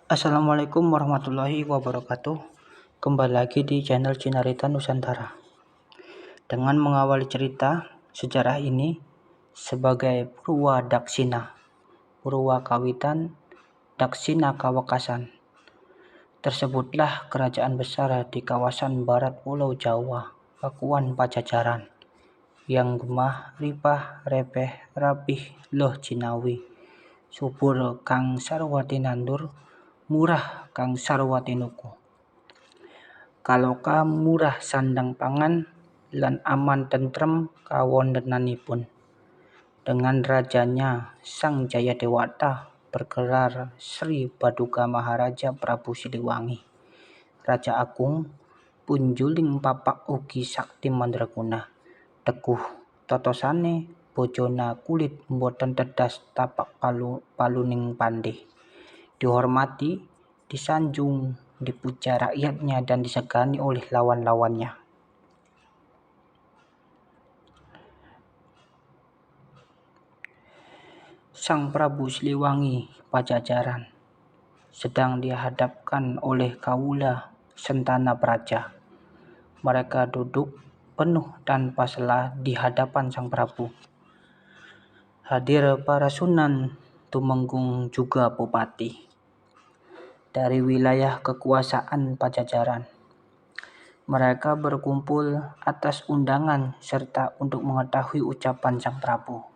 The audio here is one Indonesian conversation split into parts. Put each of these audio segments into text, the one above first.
Assalamualaikum warahmatullahi wabarakatuh. Kembali lagi di channel Cinarita Nusantara. Dengan mengawali cerita sejarah ini sebagai Purwa Daksina, Purwa Kawitan, Daksina Kawakasan. Tersebutlah kerajaan besar di kawasan barat Pulau Jawa, Pakuan Pajajaran, yang gemah ripah repeh rapih loh Cinawi, subur kang sarwati nandur, murah kang sarwati nuku. Kaloka murah sandang pangan lan aman tentrem kawontenanipun. Dengan rajanya Sang Jayadewata bergelar Sri Baduga Maharaja Prabu Siliwangi, Raja Agung, punjuling papak ugi sakti mandraguna, teguh totosane bojona kulit mboten tedas tapak paluning pandih, dihormati, disanjung, dipuja rakyatnya dan disegani oleh lawan-lawannya. Sang Prabu Siliwangi Pajajaran sedang dihadapkan oleh kawula sentana praja. Mereka duduk penuh tanpa sela di hadapan Sang Prabu. Hadir para sunan, tumenggung juga bupati dari wilayah kekuasaan Pajajaran. Mereka berkumpul atas undangan serta untuk mengetahui ucapan Sang Prabu.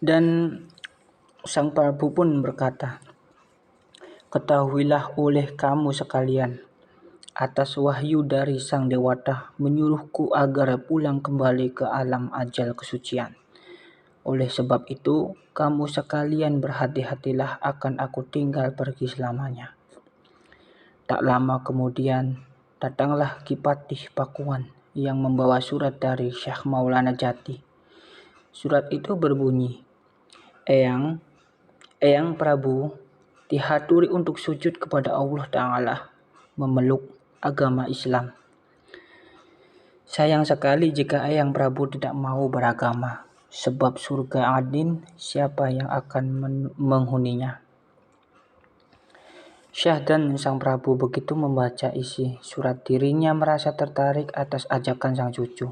Dan Sang Prabu pun berkata, "Ketahuilah oleh kamu sekalian, atas wahyu dari Sang Dewata menyuruhku agar pulang kembali ke alam ajal kesucian. Oleh sebab itu, kamu sekalian berhati-hatilah akan aku tinggal pergi selamanya." Tak lama kemudian, datanglah Kipatih Pakuan yang membawa surat dari Syekh Maulana Jati. Surat itu berbunyi, Eyang Prabu dihaturi untuk sujud kepada Allah Ta'ala, memeluk agama Islam. Sayang sekali jika Eyang Prabu tidak mau beragama, sebab surga adin siapa yang akan menghuninya. Syah dan Sang Prabu begitu membaca isi surat, dirinya merasa tertarik atas ajakan sang cucu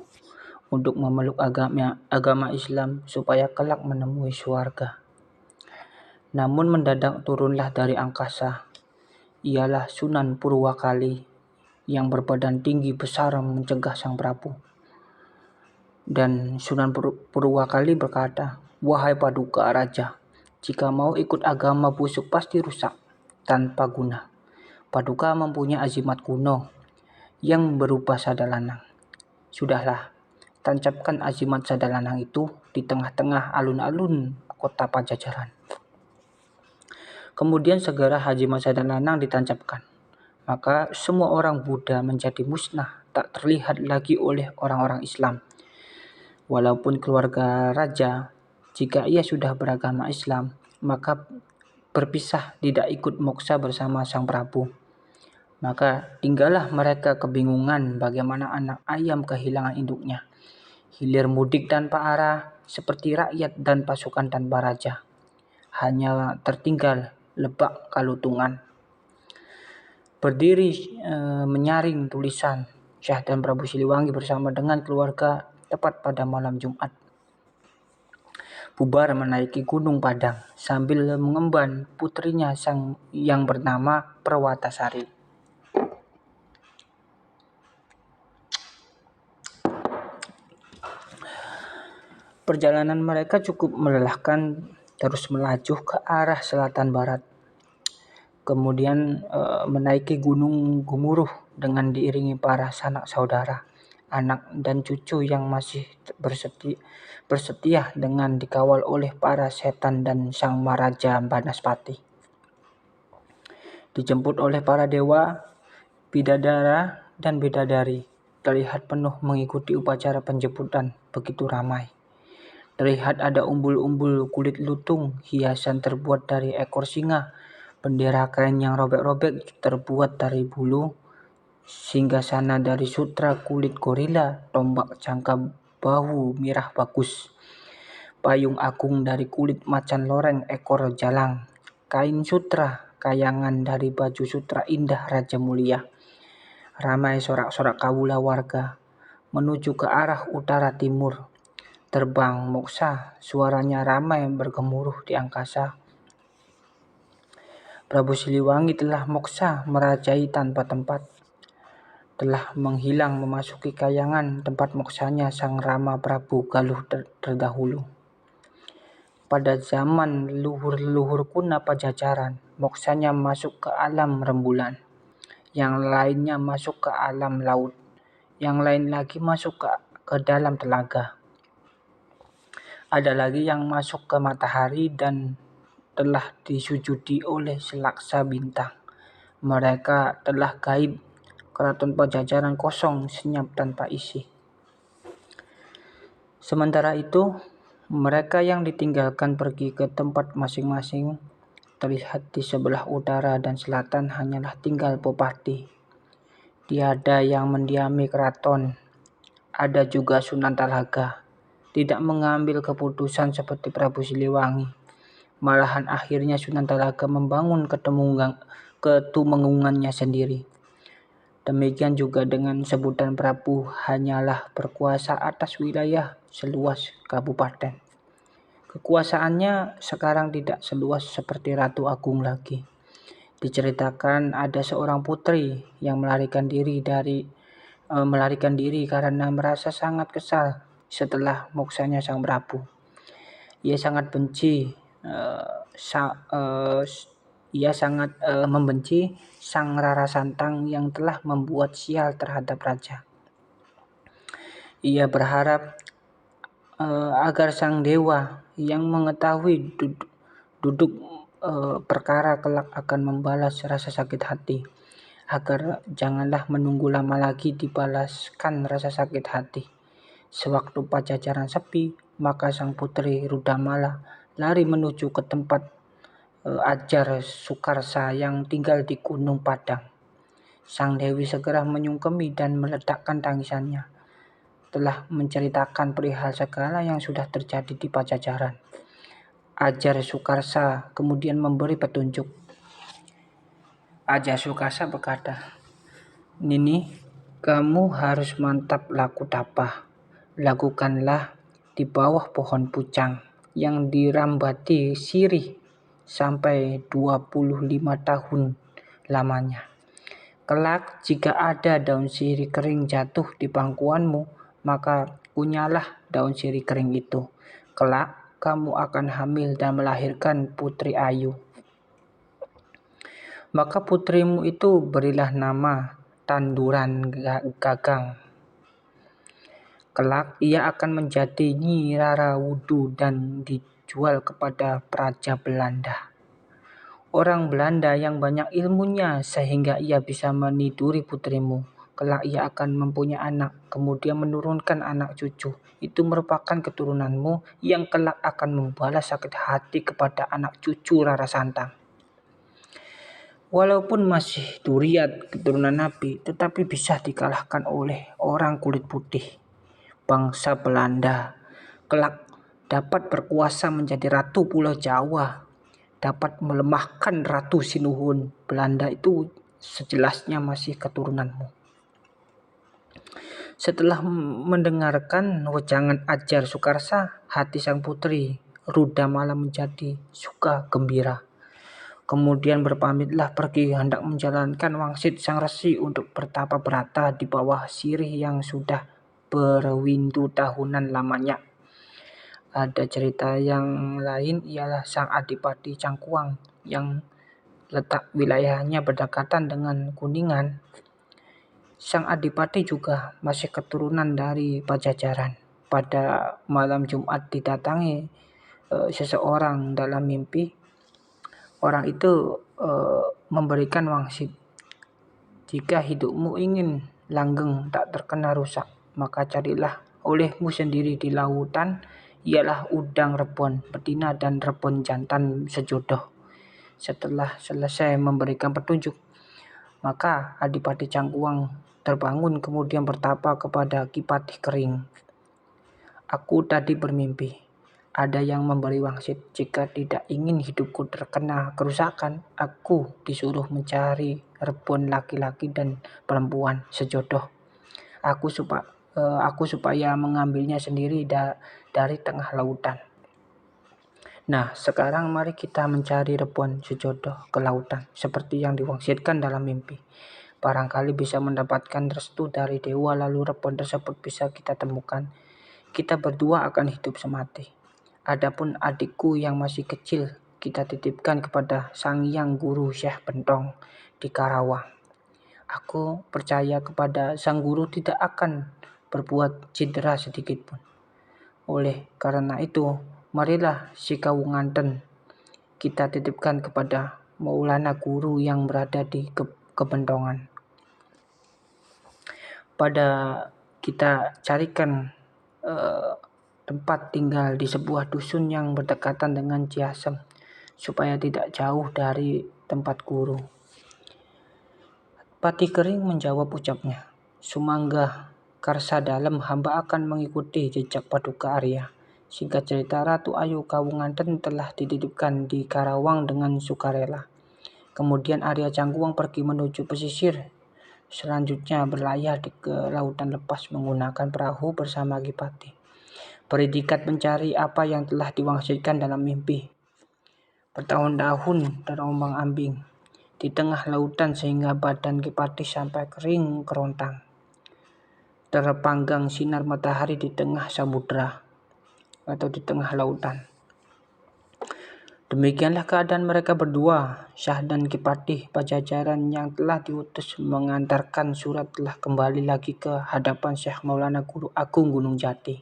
untuk memeluk agama Islam supaya kelak menemui surga. Namun mendadak turunlah dari angkasa, ialah Sunan Purwakali yang berbadan tinggi besar mencegah Sang Prabu. Dan Sunan Purwakali berkata, "Wahai Paduka Raja, jika mau ikut agama busuk pasti rusak, tanpa guna. Paduka mempunyai azimat kuno yang berupa sadalanang. Sudahlah, tancapkan azimat sadalanang itu di tengah-tengah alun-alun kota Pajajaran." Kemudian segera azimat sadalanang ditancapkan. Maka semua orang Buddha menjadi musnah, tak terlihat lagi oleh orang-orang Islam. Walaupun keluarga raja, jika ia sudah beragama Islam, maka berpisah tidak ikut moksa bersama Sang Prabu. Maka tinggallah mereka kebingungan bagaimana anak ayam kehilangan induknya. Hilir mudik tanpa arah, seperti rakyat dan pasukan tanpa raja. Hanya tertinggal Lebak Kalutungan. Berdiri menyaring tulisan Syah dan Prabu Siliwangi bersama dengan keluarga tepat pada malam Jumat. Bubar menaiki Gunung Padang sambil mengemban putrinya yang bernama Perwatasari. Perjalanan mereka cukup melelahkan, terus melaju ke arah selatan barat. Kemudian menaiki Gunung Gumuruh dengan diiringi para sanak saudara, anak dan cucu yang masih bersetia dengan dikawal oleh para setan dan Sang Maharaja Banaspati. Dijemput oleh para dewa, bidadara dan bidadari, terlihat penuh mengikuti upacara penjemputan begitu ramai. Terlihat ada umbul-umbul kulit lutung, hiasan terbuat dari ekor singa, bendera kain yang robek-robek terbuat dari bulu, singgasana dari sutra kulit gorila, tombak jangka bahu mirah bagus, payung agung dari kulit macan loreng ekor jalang, kain sutra kayangan dari baju sutra indah raja mulia. Ramai sorak-sorak kawula warga menuju ke arah utara timur. Terbang moksa, suaranya ramai bergemuruh di angkasa. Prabu Siliwangi telah moksa merajai tanpa tempat. Telah menghilang memasuki kayangan tempat moksanya sang Rama Prabu Galuh terdahulu. Pada zaman leluhur-leluhur kuno Pajajaran, moksanya masuk ke alam rembulan. Yang lainnya masuk ke alam laut. Yang lain lagi masuk ke dalam telaga. Ada lagi yang masuk ke matahari dan telah disujudi oleh selaksa bintang. Mereka telah gaib. Keraton Pajajaran kosong, senyap tanpa isi. Sementara itu, mereka yang ditinggalkan pergi ke tempat masing-masing. Terlihat di sebelah utara dan selatan hanyalah tinggal Bupati. Tiada yang mendiami keraton. Ada juga Sunan Talaga. Tidak mengambil keputusan seperti Prabu Siliwangi. Malahan akhirnya Sunan Talaga membangun ketumenggungannya sendiri. Demikian juga dengan sebutan Prabu hanyalah berkuasa atas wilayah seluas kabupaten. Kekuasaannya sekarang tidak seluas seperti Ratu Agung lagi. Diceritakan ada seorang putri yang melarikan diri karena merasa sangat kesal setelah moksanya sang Prabu. Ia sangat membenci sang Rara Santang yang telah membuat sial terhadap raja. Ia berharap agar sang dewa yang mengetahui duduk perkara kelak akan membalas rasa sakit hati, agar janganlah menunggu lama lagi dibalaskan rasa sakit hati. Sewaktu Pajajaran sepi, maka sang putri Rudamala lari menuju ke tempat Ajar Sukarsa yang tinggal di Gunung Padang. Sang Dewi segera menyungkemi dan meledakkan tangisannya. Telah menceritakan perihal segala yang sudah terjadi di Pajajaran. Ajar Sukarsa kemudian memberi petunjuk. Ajar Sukarsa berkata, "Nini, kamu harus mantap laku tapah. Lakukanlah di bawah pohon pucang yang dirambati sirih sampai 25 tahun lamanya. Kelak jika ada daun sirih kering jatuh di pangkuanmu, maka kunyalah daun sirih kering itu. Kelak kamu akan hamil dan melahirkan putri ayu. Maka putrimu itu berilah nama Tanduran Gagang. Kelak ia akan menjadi Nyi Rara Wudu dan dijual kepada Praja Belanda. Orang Belanda yang banyak ilmunya sehingga ia bisa meniduri putrimu. Kelak ia akan mempunyai anak, kemudian menurunkan anak cucu. Itu merupakan keturunanmu yang kelak akan membalas sakit hati kepada anak cucu Rara Santang. Walaupun masih duriat keturunan Nabi, tetapi bisa dikalahkan oleh orang kulit putih. Bangsa Belanda kelak dapat berkuasa menjadi Ratu Pulau Jawa, dapat melemahkan Ratu Sinuhun. Belanda itu sejelasnya masih keturunanmu." Setelah mendengarkan wejangan Ajar Sukarsa, hati sang putri Rudamala menjadi suka gembira. Kemudian berpamitlah pergi hendak menjalankan wangsit sang resi untuk bertapa berata di bawah sirih yang sudah berwindu tahunan lamanya. Ada cerita yang lain ialah sang Adipati Cangkuang yang letak wilayahnya berdekatan dengan Kuningan. Sang Adipati juga masih keturunan dari Pajajaran. Pada malam Jumat didatangi seseorang dalam mimpi. Orang itu memberikan wangsit. "Jika hidupmu ingin langgeng tak terkena rusak, maka carilah olehmu sendiri di lautan, ialah udang rebon betina dan rebon jantan sejodoh." Setelah selesai memberikan petunjuk, maka Adipati Cangkuang terbangun kemudian bertapa kepada Kipatih Kering. Aku tadi bermimpi. Ada yang memberi wangsit jika tidak ingin hidupku terkena kerusakan. Aku disuruh mencari rebon laki-laki dan perempuan sejodoh. Aku supaya mengambilnya sendiri dari tengah lautan. Nah, sekarang mari kita mencari rebon sejodoh ke lautan, seperti yang diwangsitkan dalam mimpi. Barangkali bisa mendapatkan restu dari dewa, lalu rebon tersebut bisa kita temukan. Kita berdua akan hidup semati. Adapun adikku yang masih kecil, kita titipkan kepada Sang Hyang Guru Syekh Bentong di Karawang. Aku percaya kepada Sang Guru tidak akan berbuat cedera sedikit pun. Oleh karena itu, marilah si Kawunganten kita titipkan kepada Maulana Guru yang berada di Kebentongan. Pada kita carikan tempat tinggal di sebuah dusun yang berdekatan dengan Ciasem, supaya tidak jauh dari tempat guru. Pati Kering menjawab ucapnya, "Sumangga Karsa Dalem, hamba akan mengikuti jejak Paduka Arya." Singkat cerita, Ratu Ayu Kawunganten telah dititipkan di Karawang dengan sukarela. Kemudian Arya Cangkuang pergi menuju pesisir. Selanjutnya berlayar ke lautan lepas menggunakan perahu bersama Kipati. Beridikat mencari apa yang telah diwangsitkan dalam mimpi. Bertahun-tahun terombang-ambing di tengah lautan sehingga badan Kipati sampai kering kerontang. Terpanggang sinar matahari di tengah samudera atau di tengah lautan. Demikianlah keadaan mereka berdua. Syah dan Kipati Pajajaran yang telah diutus mengantarkan surat telah kembali lagi ke hadapan Syekh Maulana Guru Agung Gunung Jati.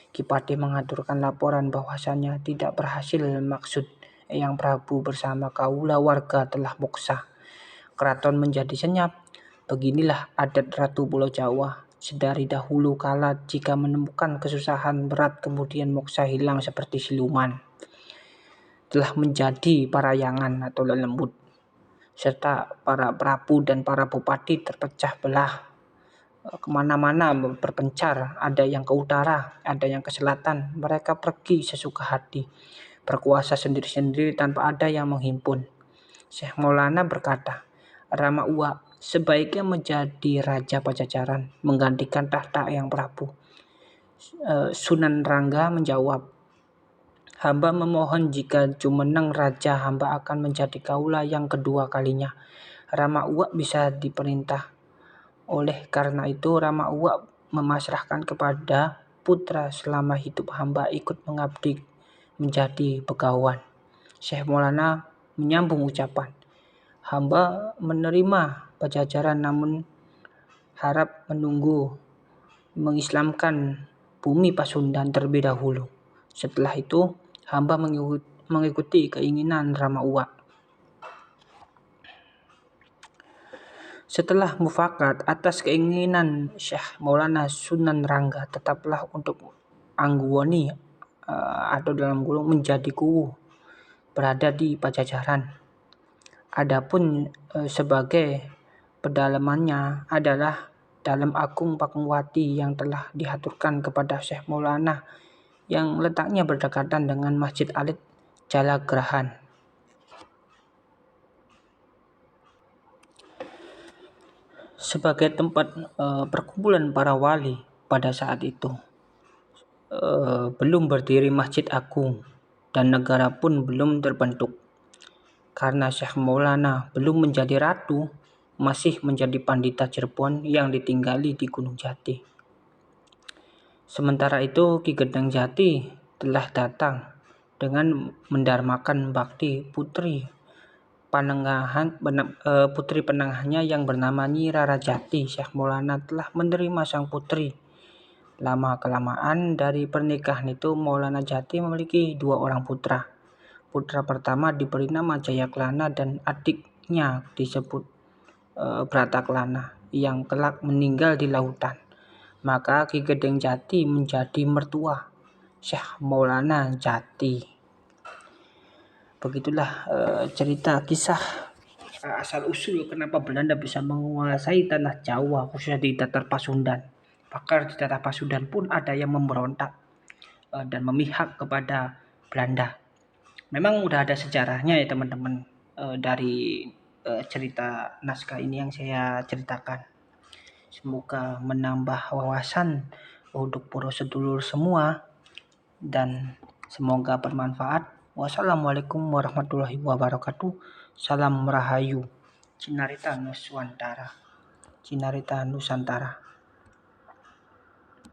Kipati mengaturkan laporan bahwasanya tidak berhasil maksud Eyang Prabu bersama kaula warga telah moksa. Keraton menjadi senyap. Beginilah adat Ratu Pulau Jawa. Sedari dahulu kala jika menemukan kesusahan berat kemudian moksa hilang seperti siluman. Telah menjadi parayangan atau lelembut. Serta para prabu dan para bupati terpecah belah. Kemana-mana berpencar, ada yang ke utara, ada yang ke selatan. Mereka pergi sesuka hati, berkuasa sendiri-sendiri tanpa ada yang menghimpun. Syekh Maulana berkata, "Rama Uwa sebaiknya menjadi Raja Pajajaran, menggantikan tahta Eyang Prabu." Sunan Rangga menjawab, "Hamba memohon jika jumeneng raja hamba akan menjadi kaula yang kedua kalinya. Rama Uwa bisa diperintah. Oleh karena itu Rama Uwa memasrahkan kepada putra selama hidup hamba ikut mengabdi menjadi begawan." Syekh Maulana menyambung ucapan, "Hamba menerima Pajajaran namun harap menunggu mengislamkan bumi Pasundan terlebih dahulu. Setelah itu hamba mengikuti keinginan Rama Uwa." Setelah mufakat atas keinginan Syekh Maulana, Sunan Rangga tetaplah untuk Angguwani atau dalam kurung menjadi kuwu berada di Pajajaran. Adapun sebagai pedalamannya adalah Dalem Agung Pakungwati yang telah diaturkan kepada Syekh Maulana yang letaknya berdekatan dengan Masjid Alit Jalagrahan. Sebagai tempat perkumpulan para wali pada saat itu belum berdiri Masjid Agung dan negara pun belum terbentuk. Karena Syekh Maulana belum menjadi ratu, masih menjadi pandita Cirebon yang ditinggali di Gunung Jati. Sementara itu Ki Gendeng Jati telah datang dengan mendarmakan bakti putri penengahnya yang bernama Nyi Rara Jati. Syekh Maulana telah menerima sang putri. Lama-kelamaan dari pernikahan itu Maulana Jati memiliki 2 orang putra. Putra pertama diberi nama Jayaklana dan adiknya disebut Brataklana yang kelak meninggal di lautan. Maka Ki Gendeng Jati menjadi mertua Syekh Maulana Jati. Begitulah cerita kisah asal-usul kenapa Belanda bisa menguasai tanah Jawa khususnya di Tatar Pasundan. Bahkan di Tatar Pasundan pun ada yang memberontak dan memihak kepada Belanda. Memang udah ada sejarahnya ya teman-teman, dari cerita naskah ini yang saya ceritakan. Semoga menambah wawasan untuk para sedulur semua dan semoga bermanfaat. Wassalamualaikum warahmatullahi wabarakatuh. Salam Rahayu. Cinarita Nusantara. Cinarita Nusantara.